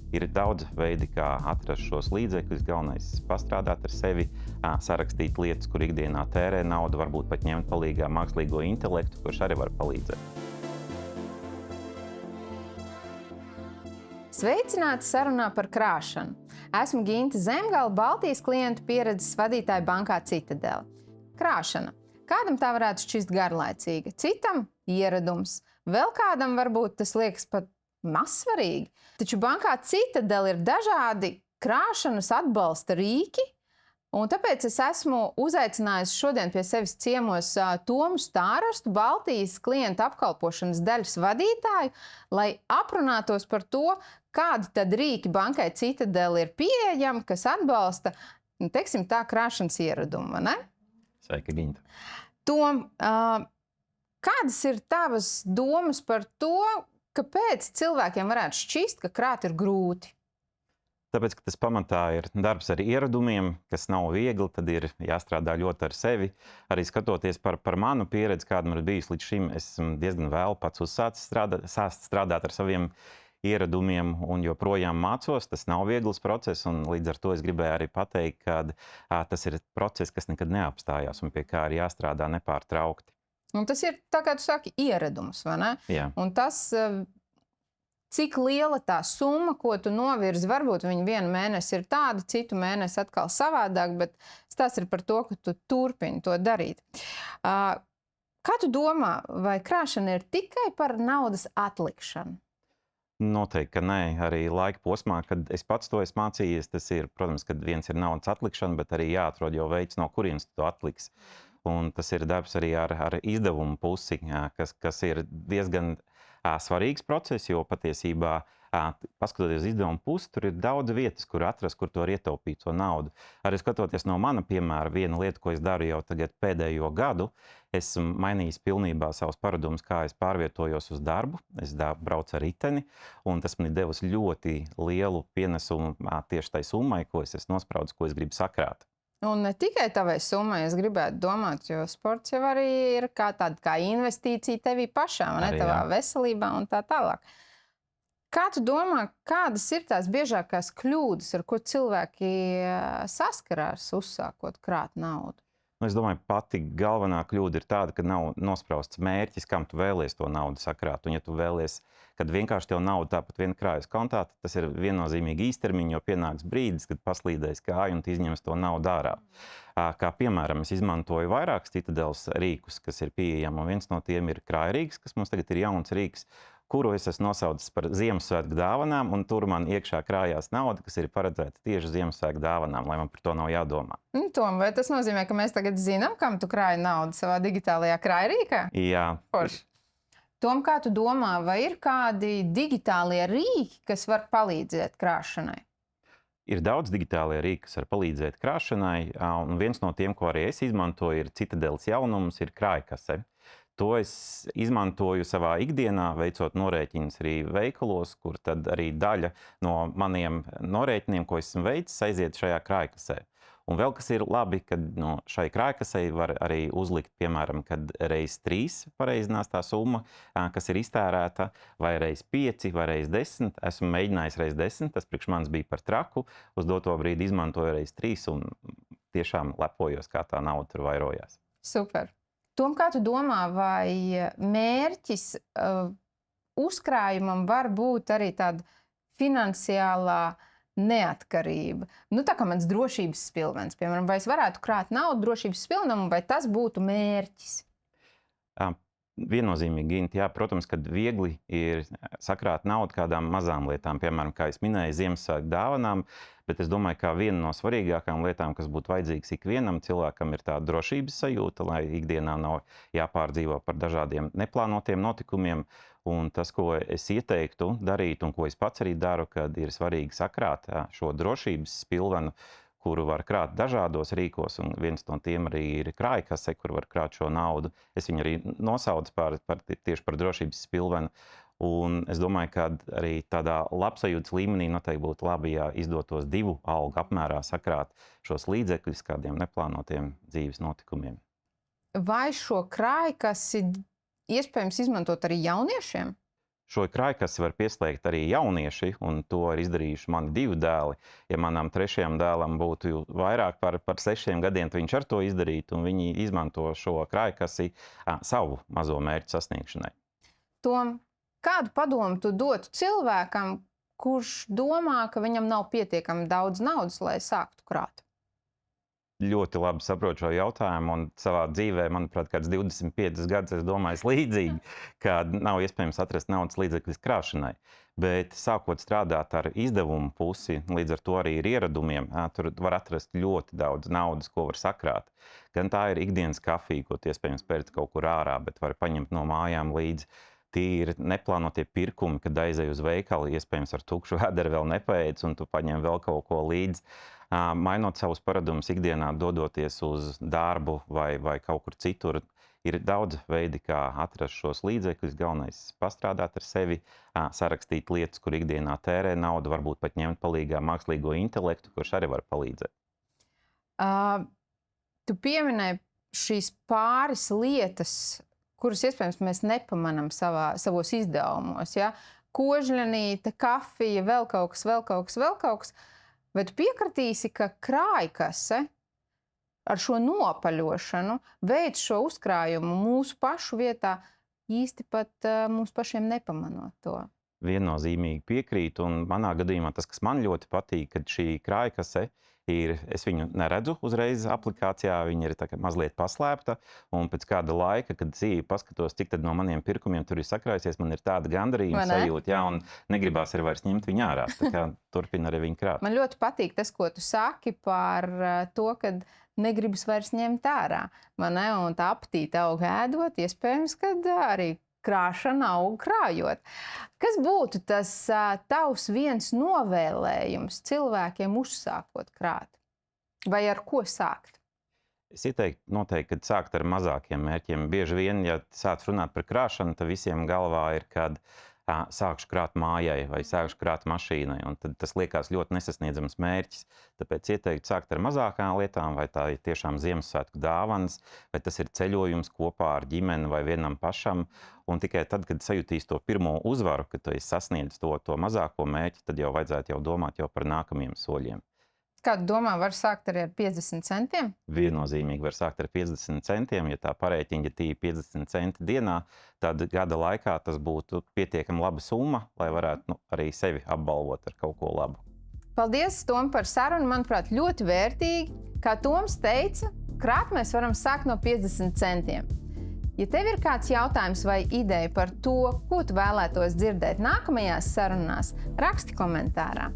Ir daudz veidi, kā atrast šos līdzekļus. Galvenais ir pastrādāt ar sevi, sarakstīt lietas, kur ikdienā tērē naudu, varbūt pat ņemt palīgā mākslīgo intelektu, kurš arī var palīdzēt. Sveicināti sarunā par krāšanu. Esmu Ginta Zemgale, Baltijas klientu pieredzes vadītāja bankā Citadele. Krāšana. Kādam tā varētu šķist garlaicīga, citam ieradums. Vēl kādam varbūt tas liekas pat mazsvarīgi. Taču bankā Citadele ir dažādi krāšanas atbalsta rīki, un tāpēc es esmu uzaicinājusi šodien pie sevis ciemos Tomu Stārastu, Baltijas klientu apkalpošanas daļas vadītāju, lai aprunātos par to, kādi tad rīki bankai Citadele ir pieejami, kas atbalsta, teiksim tā, krāšanas ieradumu, vai ne? Sveika, Ginta. Tom, kādas ir tavas domas par to, kāpēc cilvēkiem varētu šķist, ka krāt ir grūti? Tāpēc, ka tas pamatā ir darbs ar ieradumiem, kas nav viegli, tad ir jāstrādā ļoti ar sevi. Arī skatoties par manu pieredzi, kāda man ir bijusi līdz šim, es diezgan vēl pats uzsācis strādāt ar saviem ieradumiem un joprojām mācos. Tas nav viegls process, un līdz ar to es gribēju arī pateikt, ka tas ir process, kas nekad neapstājās un pie kā ir jāstrādā nepārtraukti. Un tas ir, tā kā tu saki, ieradums, vai ne? Jā. Un tas, cik liela tā summa, ko tu novirzi, varbūt viņa vienu mēnesi ir tāda, citu mēnesi atkal savādāk, bet tas ir par to, ka tu turpini to darīt. Kā tu domā, vai krāšana ir tikai par naudas atlikšanu? Noteikti, ka nē. Arī laika posmā, kad es pats to esmu mācījies, tas ir, protams, kad viens ir naudas atlikšana, bet arī jāatrod jau veids, no kurienes tu to atliks. Un tas ir darbs arī ar izdevumu pusi, kas ir diezgan svarīgs process, jo patiesībā, paskatoties uz izdevumu pusi, tur ir daudz vietas, kur atrast, kur to var ietaupīt to naudu. Arī skatoties no mana piemēra, viena lieta, ko es daru jau tagad pēdējo gadu, esmu mainījis pilnībā savus paradumus, kā es pārvietojos uz darbu. Es braucu ar riteni, un tas man ir devis ļoti lielu pienesumu tieši tai summai, ko es esmu nospraudis, ko es gribu sakrāt. Un ne tikai tavai summai, es gribētu domāt, jo sports jau arī ir tāda kā investīcija tevī pašām, ne tavā veselībā un tā tālāk. Kā tu domā, kādas ir tās biežākās kļūdas, ar ko cilvēki saskarās, uzsākot krāt naudu? Es domāju, pati galvenā kļūda ir tāda, ka nav nosprausts mērķis, kam tu vēlies to naudu sakrāt. Un ja tu vēlies, kad vienkārši tev nauda tāpat vien krājas kontā, tad tas ir viennozīmīgi īstermiņa, jo pienāks brīdis, kad paslīdēs kāju un tu izņems to naudu ārā. Kā piemēram, es izmantoju vairākus Citadeles rīkus, kas ir pieejami, un viens no tiem ir krājrīks, kas mums tagad ir jauns rīks, kuru es esmu nosaucis par Ziemassvētku dāvanām, un tur man iekšā krājās nauda, kas ir paredzēta tieši Ziemassvētku dāvanām, lai man par to nav jādomā. Tom, vai tas nozīmē, ka mēs tagad zinām, kam tu krāji naudu savā digitālajā krājrīkā? Jā. Forši. Tom, kā tu domā, vai ir kādi digitālie rīki, kas var palīdzēt krāšanai? Ir daudz digitālie rīki, kas var palīdzēt krāšanai, un viens no tiem, ko arī es izmantoju, ir Citadeles jaunums, ir krājkase. To es izmantoju savā ikdienā, veicot norēķinus arī veikalos, kur tad arī daļa no maniem norēķiniem, ko esmu veicis, aiziet šajā krājkasē. Un vēl kas ir labi, kad no šai krājkasei var arī uzlikt, piemēram, kad reiz 3 pareizinās tā summa, kas ir iztērēta, vai reiz 5, vai reiz 10. Esmu mēģinājis reiz 10, tas priekš manis bija par traku. Uz doto brīdi izmantoju reiz 3 un tiešām lepojos, kā tā nauda tur vairojās. Super. Tom, kā tu domā, vai mērķis uzkrājumam var būt arī tāda finansiālā neatkarība? Nu, tā kā mans drošības spilvens, piemēram, vai es varētu krāt naudu drošības spilvenam, vai tas būtu mērķis? Viennozīmīgi, Ginti, jā, protams, kad viegli ir sakrāt naudu kādām mazām lietām, piemēram, kā es minēju, Ziemassvētku dāvanām, bet es domāju, ka viena no svarīgākām lietām, kas būtu vajadzīgs ikvienam cilvēkam, ir tā drošības sajūta, lai ikdienā nav jāpārdzīvo par dažādiem neplānotiem notikumiem. Un tas, ko es ieteiktu darīt un ko es pats arī daru, kad ir svarīgi sakrāt šo drošības spilvenu, kuru var krāt dažādos rīkos, un viens no tiem arī ir krājkase, kur var krāt šo naudu. Es viņu arī nosaucu tieši par drošības spilvenu. Un es domāju, ka arī tādā labsajūtas līmenī noteikti būtu labi, ja izdotos 2 algu apmērā sakrāt šos līdzekļus kādiem neplānotiem dzīves notikumiem. Vai šo krājkasi iespējams izmantot arī jauniešiem? Šo krājkasi var pieslēgt arī jaunieši, un to ir izdarījuši mani 2 dēli. Ja manam 3. dēlam būtu vairāk par 6 gadiem, tad viņš ar to izdarītu, un viņi izmanto šo krājkasi savu mazo mērķu sasniegšanai. Tom, kādu padomu tu dotu cilvēkam, kurš domā, ka viņam nav pietiekami daudz naudas, lai sāktu krāt? Ļoti labi saprotu šo jautājumu, un savā dzīvē, manuprāt, kāds 25 gadus es domāju līdzīgi, ka nav iespējams atrast naudas līdzekļus krāšanai. Bet sākot strādāt ar izdevumu pusi, līdz ar to arī ar ieradumiem, tur var atrast ļoti daudz naudas, ko var sakrāt. Gan tā ir ikdienas kafija, ko iespējams pērkt kaut kur ārā, bet var paņemt no mājām līdzi. Tie ir neplānotie pirkumi, kad aizej uz veikalu, iespējams ar tukšu vēderu vēl nepēdz, un tu paņem vēl kaut ko līdzi. Mainot savus paradumus ikdienā, dodoties uz darbu vai kaut kur citur, ir daudz veidi, kā atrast šos līdzekļus. Galvenais ir pastrādāt ar sevi, sarakstīt lietas, kur ikdienā tērē naudu, varbūt pat ņemt palīgā mākslīgo intelektu, kurš arī var palīdzēt. Tu pieminēji šīs pāris lietas, kuras iespējams mēs nepamanām savos izdevumos. Ja? Kožļanīte, kafija, vēl kaut kas. Vai tu piekritīsi, ka krājkase ar šo nopaļošanu veic šo uzkrājumu mūsu pašu vietā, īsti pat mums pašiem nepamanot to? Viennozīmīgi piekrītu, un manā gadījumā tas, kas man ļoti patīk, kad šī krājkase es viņu neredzu uzreiz aplikācijā, viņa ir tā kā mazliet paslēpta, un pēc kāda laika, kad paskatos, cik tad no maniem pirkumiem tur ir sakrājusies, man ir tāda gandarījuma sajūta, jā, un negribās arī vairs ņemt viņu ārā, tā kā turpina arī viņu krāt. Man ļoti patīk tas, ko tu saki par to, kad negribas vairs ņemt ārā, un tā apetīte aug ēdot, iespējams, kad arī krāšana aug krājot. Kas būtu tas tavs viens novēlējums cilvēkiem uzsākot krāt? Vai ar ko sākt? Es ieteiktu noteikti, kad sākt ar mazākiem mērķiem. Bieži vien, ja sāc runāt par krāšanu, tad visiem galvā ir, kad sākšu krāt mājai vai sākšu krāt mašīnai, un tad tas liekas ļoti nesasniedzams mērķis. Tāpēc ieteiktu sākt ar mazākām lietām, vai tā ir tiešām Ziemassvētku dāvanas, vai tas ir ceļojums kopā ar ģimeni vai vienam pašam. Un tikai tad, kad sajutīs to pirmo uzvaru, kad tu esi sasniedzis to mazāko mērķi, tad jau vajadzētu domāt par nākamajiem soļiem. Kā tu domā, var sākt arī ar 50 centiem? Viennozīmīgi var sākt ar 50 centiem. Ja tā parēķina, ja tie ir 50 centi dienā, tad gada laikā tas būtu pietiekami laba summa, lai varētu arī sevi apbalvot ar kaut ko labu. Paldies, Tom, par sarunu. Manuprāt, ļoti vērtīgi. Kā Toms teica, krāt mēs varam sākt no 50 centiem. Ja tev ir kāds jautājums vai ideja par to, ko tu vēlētos dzirdēt nākamajās sarunās, raksti komentārā.